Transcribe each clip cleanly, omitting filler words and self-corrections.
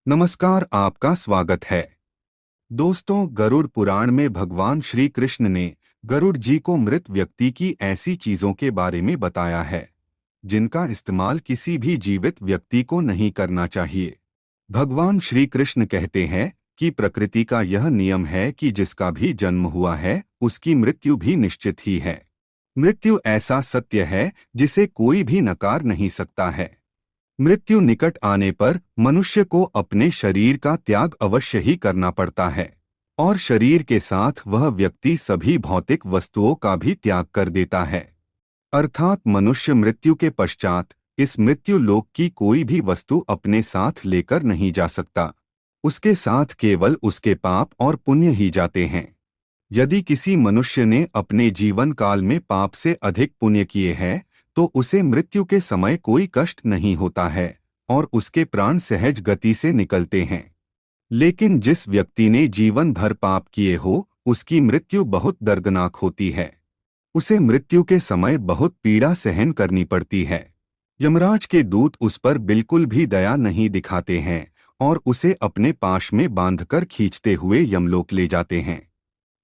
नमस्कार, आपका स्वागत है। दोस्तों, गरुड़ पुराण में भगवान श्री कृष्ण ने गरुड़ जी को मृत व्यक्ति की ऐसी चीजों के बारे में बताया है जिनका इस्तेमाल किसी भी जीवित व्यक्ति को नहीं करना चाहिए। भगवान श्री कृष्ण कहते हैं कि प्रकृति का यह नियम है कि जिसका भी जन्म हुआ है उसकी मृत्यु भी निश्चित ही है। मृत्यु ऐसा सत्य है जिसे कोई भी नकार नहीं सकता है। मृत्यु निकट आने पर मनुष्य को अपने शरीर का त्याग अवश्य ही करना पड़ता है और शरीर के साथ वह व्यक्ति सभी भौतिक वस्तुओं का भी त्याग कर देता है। अर्थात मनुष्य मृत्यु के पश्चात इस मृत्यु लोक की कोई भी वस्तु अपने साथ लेकर नहीं जा सकता। उसके साथ केवल उसके पाप और पुण्य ही जाते हैं। यदि किसी मनुष्य ने अपने जीवन काल में पाप से अधिक पुण्य किए हैं तो उसे मृत्यु के समय कोई कष्ट नहीं होता है और उसके प्राण सहज गति से निकलते हैं। लेकिन जिस व्यक्ति ने जीवन भर पाप किए हो उसकी मृत्यु बहुत दर्दनाक होती है। उसे मृत्यु के समय बहुत पीड़ा सहन करनी पड़ती है। यमराज के दूत उस पर बिल्कुल भी दया नहीं दिखाते हैं और उसे अपने पाश में बांधकर खींचते हुए यमलोक ले जाते हैं।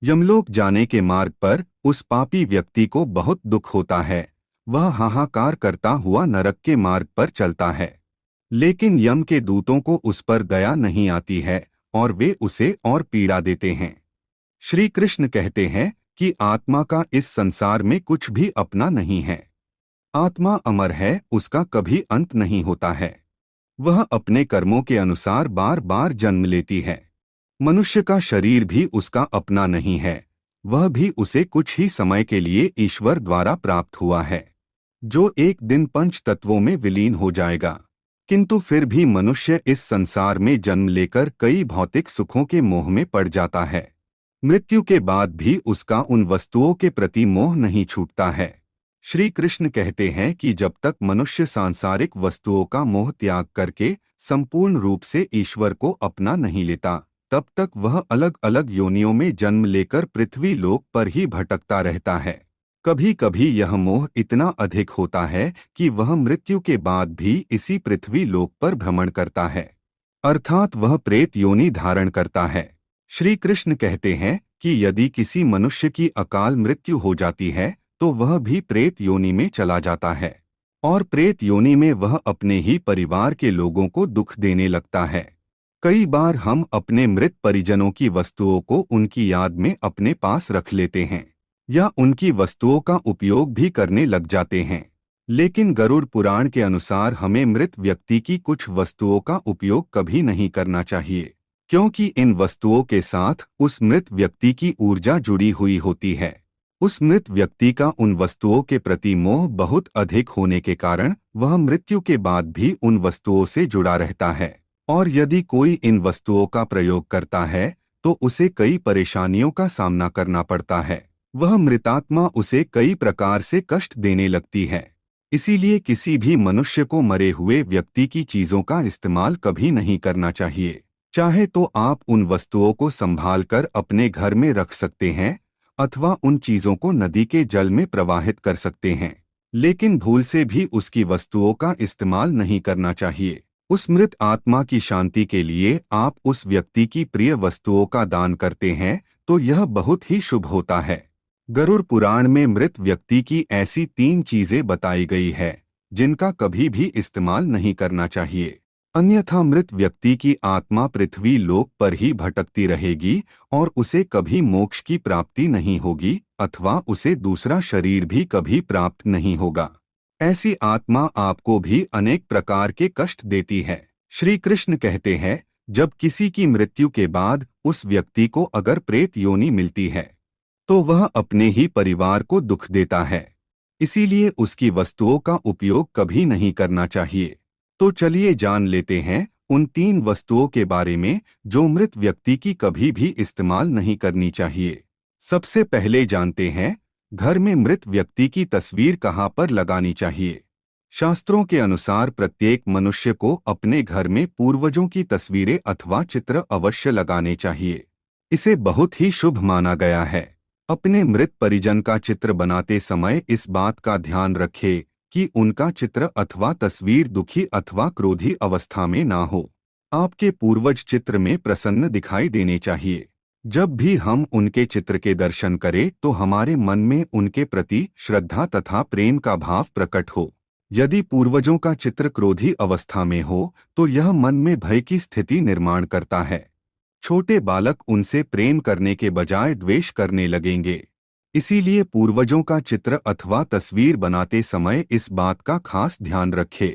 यमलोक जाने के मार्ग पर उस पापी व्यक्ति को बहुत दुख होता है। वह हाहाकार करता हुआ नरक के मार्ग पर चलता है। लेकिन यम के दूतों को उस पर दया नहीं आती है और वे उसे और पीड़ा देते हैं। श्री कृष्ण कहते हैं कि आत्मा का इस संसार में कुछ भी अपना नहीं है। आत्मा अमर है, उसका कभी अंत नहीं होता है। वह अपने कर्मों के अनुसार बार बार जन्म लेती है। मनुष्य का शरीर भी उसका अपना नहीं है, वह भी उसे कुछ ही समय के लिए ईश्वर द्वारा प्राप्त हुआ है, जो एक दिन पंच तत्वों में विलीन हो जाएगा। किंतु फिर भी मनुष्य इस संसार में जन्म लेकर कई भौतिक सुखों के मोह में पड़ जाता है। मृत्यु के बाद भी उसका उन वस्तुओं के प्रति मोह नहीं छूटता है। श्री कृष्ण कहते हैं कि जब तक मनुष्य सांसारिक वस्तुओं का मोह त्याग करके संपूर्ण रूप से ईश्वर को अपना नहीं लेता, तब तक वह अलग अलग योनियों में जन्म लेकर पृथ्वी लोक पर ही भटकता रहता है। कभी कभी यह मोह इतना अधिक होता है कि वह मृत्यु के बाद भी इसी पृथ्वी लोक पर भ्रमण करता है, अर्थात वह प्रेत योनि धारण करता है। श्री कृष्ण कहते हैं कि यदि किसी मनुष्य की अकाल मृत्यु हो जाती है तो वह भी प्रेत योनि में चला जाता है और प्रेत योनि में वह अपने ही परिवार के लोगों को दुख देने लगता है। कई बार हम अपने मृत परिजनों की वस्तुओं को उनकी याद में अपने पास रख लेते हैं या उनकी वस्तुओं का उपयोग भी करने लग जाते हैं। लेकिन गरुड़ पुराण के अनुसार हमें मृत व्यक्ति की कुछ वस्तुओं का उपयोग कभी नहीं करना चाहिए, क्योंकि इन वस्तुओं के साथ उस मृत व्यक्ति की ऊर्जा जुड़ी हुई होती है। उस मृत व्यक्ति का उन वस्तुओं के प्रति मोह बहुत अधिक होने के कारण वह मृत्यु के बाद भी उन वस्तुओं से जुड़ा रहता है और यदि कोई इन वस्तुओं का प्रयोग करता है तो उसे कई परेशानियों का सामना करना पड़ता है। वह मृतात्मा उसे कई प्रकार से कष्ट देने लगती है। इसीलिए किसी भी मनुष्य को मरे हुए व्यक्ति की चीजों का इस्तेमाल कभी नहीं करना चाहिए। चाहे तो आप उन वस्तुओं को संभाल कर अपने घर में रख सकते हैं अथवा उन चीजों को नदी के जल में प्रवाहित कर सकते हैं, लेकिन भूल से भी उसकी वस्तुओं का इस्तेमाल नहीं करना चाहिए। उस मृत आत्मा की शांति के लिए आप उस व्यक्ति की प्रिय वस्तुओं का दान करते हैं तो यह बहुत ही शुभ होता है। गरुड़ पुराण में मृत व्यक्ति की ऐसी 3 चीजें बताई गई है जिनका कभी भी इस्तेमाल नहीं करना चाहिए, अन्यथा मृत व्यक्ति की आत्मा पृथ्वी लोक पर ही भटकती रहेगी और उसे कभी मोक्ष की प्राप्ति नहीं होगी अथवा उसे दूसरा शरीर भी कभी प्राप्त नहीं होगा। ऐसी आत्मा आपको भी अनेक प्रकार के कष्ट देती है। श्री कृष्ण कहते हैं, जब किसी की मृत्यु के बाद उस व्यक्ति को अगर प्रेत योनि मिलती है तो वह अपने ही परिवार को दुख देता है। इसीलिए उसकी वस्तुओं का उपयोग कभी नहीं करना चाहिए। तो चलिए जान लेते हैं उन 3 वस्तुओं के बारे में जो मृत व्यक्ति की कभी भी इस्तेमाल नहीं करनी चाहिए। सबसे पहले जानते हैं, घर में मृत व्यक्ति की तस्वीर कहाँ पर लगानी चाहिए। शास्त्रों के अनुसार प्रत्येक मनुष्य को अपने घर में पूर्वजों की तस्वीरें अथवा चित्र अवश्य लगाने चाहिए। इसे बहुत ही शुभ माना गया है। अपने मृत परिजन का चित्र बनाते समय इस बात का ध्यान रखें कि उनका चित्र अथवा तस्वीर दुखी अथवा क्रोधी अवस्था में ना हो। आपके पूर्वज चित्र में प्रसन्न दिखाई देने चाहिए। जब भी हम उनके चित्र के दर्शन करें तो हमारे मन में उनके प्रति श्रद्धा तथा प्रेम का भाव प्रकट हो। यदि पूर्वजों का चित्र क्रोधी अवस्था में हो तो यह मन में भय की स्थिति निर्माण करता है। छोटे बालक उनसे प्रेम करने के बजाय द्वेष करने लगेंगे। इसीलिए पूर्वजों का चित्र अथवा तस्वीर बनाते समय इस बात का खास ध्यान रखें।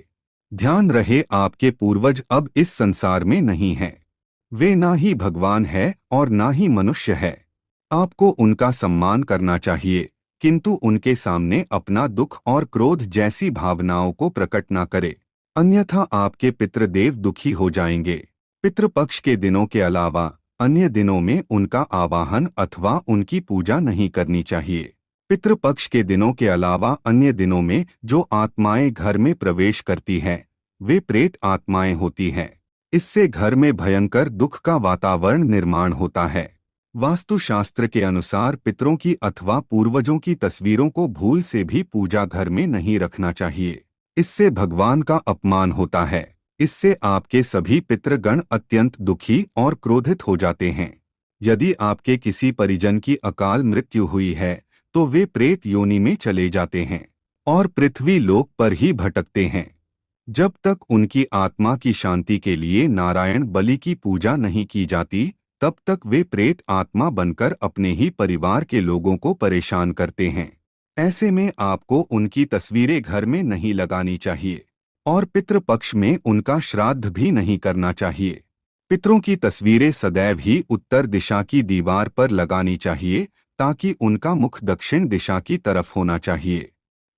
ध्यान रहे, आपके पूर्वज अब इस संसार में नहीं हैं। वे ना ही भगवान है और ना ही मनुष्य है। आपको उनका सम्मान करना चाहिए, किंतु उनके सामने अपना दुख और क्रोध जैसी भावनाओं को प्रकट ना करे, अन्यथा आपके पितृदेव दुखी हो जाएंगे। पितृपक्ष के दिनों के अलावा अन्य दिनों में उनका आवाहन अथवा उनकी पूजा नहीं करनी चाहिए। पितृपक्ष के दिनों के अलावा अन्य दिनों में जो आत्माएं घर में प्रवेश करती हैं, वे प्रेत आत्माएं होती हैं। इससे घर में भयंकर दुख का वातावरण निर्माण होता है। वास्तुशास्त्र के अनुसार पितरों की अथवा पूर्वजों की तस्वीरों को भूल से भी पूजा घर में नहीं रखना चाहिए। इससे भगवान का अपमान होता है। इससे आपके सभी पितृगण अत्यंत दुखी और क्रोधित हो जाते हैं। यदि आपके किसी परिजन की अकाल मृत्यु हुई है तो वे प्रेत योनि में चले जाते हैं और पृथ्वी लोक पर ही भटकते हैं। जब तक उनकी आत्मा की शांति के लिए नारायण बलि की पूजा नहीं की जाती, तब तक वे प्रेत आत्मा बनकर अपने ही परिवार के लोगों को परेशान करते हैं। ऐसे में आपको उनकी तस्वीरें घर में नहीं लगानी चाहिए और पितृपक्ष में उनका श्राद्ध भी नहीं करना चाहिए। पितरों की तस्वीरें सदैव ही उत्तर दिशा की दीवार पर लगानी चाहिए, ताकि उनका मुख दक्षिण दिशा की तरफ होना चाहिए।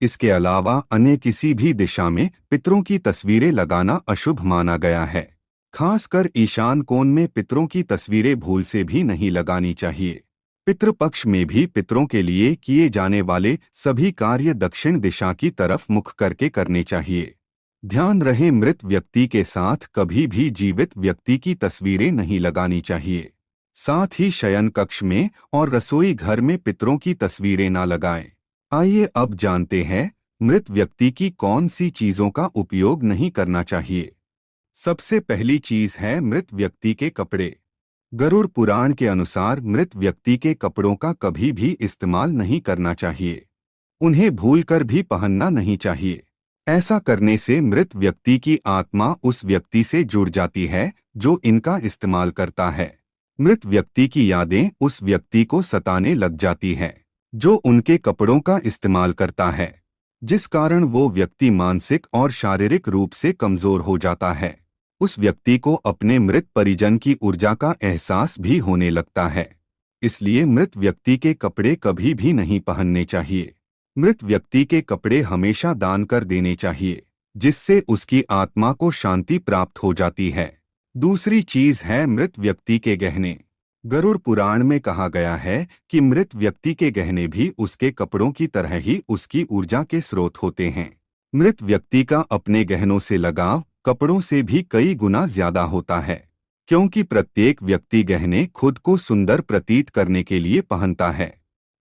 इसके अलावा अन्य किसी भी दिशा में पितरों की तस्वीरें लगाना अशुभ माना गया है। खासकर ईशान कोण में पितरों की तस्वीरें भूल से भी नहीं लगानी चाहिए। पितृपक्ष में भी पितरों के लिए किए जाने वाले सभी कार्य दक्षिण दिशा की तरफ मुख करके करने चाहिए। ध्यान रहे, मृत व्यक्ति के साथ कभी भी जीवित व्यक्ति की तस्वीरें नहीं लगानी चाहिए। साथ ही शयन कक्ष में और रसोई घर में पितरों की तस्वीरें न लगाएं। आइए अब जानते हैं मृत व्यक्ति की कौन सी चीजों का उपयोग नहीं करना चाहिए। सबसे पहली चीज है मृत व्यक्ति के कपड़े। गरुड़ पुराण के अनुसार मृत व्यक्ति के कपड़ों का कभी भी इस्तेमाल नहीं करना चाहिए। उन्हें भूलकर भी पहनना नहीं चाहिए। ऐसा करने से मृत व्यक्ति की आत्मा उस व्यक्ति से जुड़ जाती है जो इनका इस्तेमाल करता है। मृत व्यक्ति की यादें उस व्यक्ति को सताने लग जाती है जो उनके कपड़ों का इस्तेमाल करता है, जिस कारण वो व्यक्ति मानसिक और शारीरिक रूप से कमजोर हो जाता है। उस व्यक्ति को अपने मृत परिजन की ऊर्जा का एहसास भी होने लगता है। इसलिए मृत व्यक्ति के कपड़े कभी भी नहीं पहनने चाहिए। मृत व्यक्ति के कपड़े हमेशा दान कर देने चाहिए, जिससे उसकी आत्मा को शांति प्राप्त हो जाती है। दूसरी चीज है मृत व्यक्ति के गहने। गरुड़ पुराण में कहा गया है कि मृत व्यक्ति के गहने भी उसके कपड़ों की तरह ही उसकी ऊर्जा के स्रोत होते हैं। मृत व्यक्ति का अपने गहनों से लगाव कपड़ों से भी कई गुना ज्यादा होता है, क्योंकि प्रत्येक व्यक्ति गहने खुद को सुंदर प्रतीत करने के लिए पहनता है।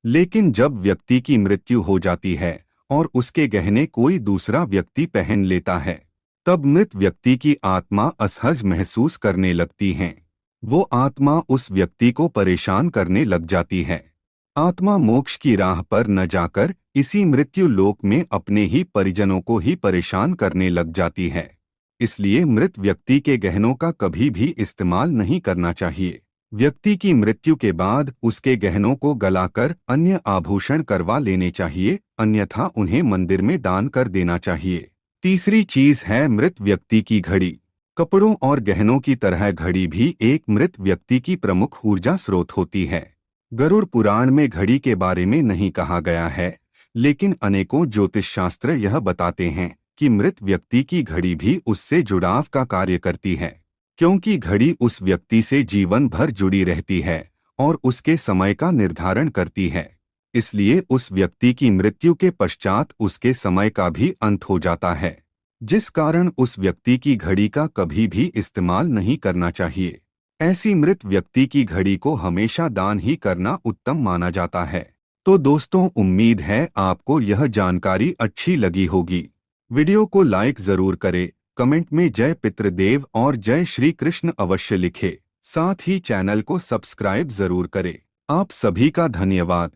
लेकिन जब व्यक्ति की मृत्यु हो जाती है और उसके गहने कोई दूसरा व्यक्ति पहन लेता है, तब मृत व्यक्ति की आत्मा असहज महसूस करने लगती है। वो आत्मा उस व्यक्ति को परेशान करने लग जाती है। आत्मा मोक्ष की राह पर न जाकर इसी मृत्यु लोक में अपने ही परिजनों को ही परेशान करने लग जाती है। इसलिए मृत व्यक्ति के गहनों का कभी भी इस्तेमाल नहीं करना चाहिए। व्यक्ति की मृत्यु के बाद उसके गहनों को गलाकर अन्य आभूषण करवा लेने चाहिए, अन्यथा उन्हें मंदिर में दान कर देना चाहिए। तीसरी चीज है मृत व्यक्ति की घड़ी। कपड़ों और गहनों की तरह घड़ी भी एक मृत व्यक्ति की प्रमुख ऊर्जा स्रोत होती है। गरुड़ पुराण में घड़ी के बारे में नहीं कहा गया है, लेकिन अनेकों ज्योतिष शास्त्र यह बताते हैं कि मृत व्यक्ति की घड़ी भी उससे जुड़ाव का कार्य करती है, क्योंकि घड़ी उस व्यक्ति से जीवन भर जुड़ी रहती है और उसके समय का निर्धारण करती है। इसलिए उस व्यक्ति की मृत्यु के पश्चात उसके समय का भी अंत हो जाता है, जिस कारण उस व्यक्ति की घड़ी का कभी भी इस्तेमाल नहीं करना चाहिए। ऐसी मृत व्यक्ति की घड़ी को हमेशा दान ही करना उत्तम माना जाता है। तो दोस्तों, उम्मीद है आपको यह जानकारी अच्छी लगी होगी। वीडियो को लाइक जरूर करें, कमेंट में जय पितृदेव और जय श्री कृष्ण अवश्य लिखे। साथ ही चैनल को सब्सक्राइब जरूर करें। आप सभी का धन्यवाद।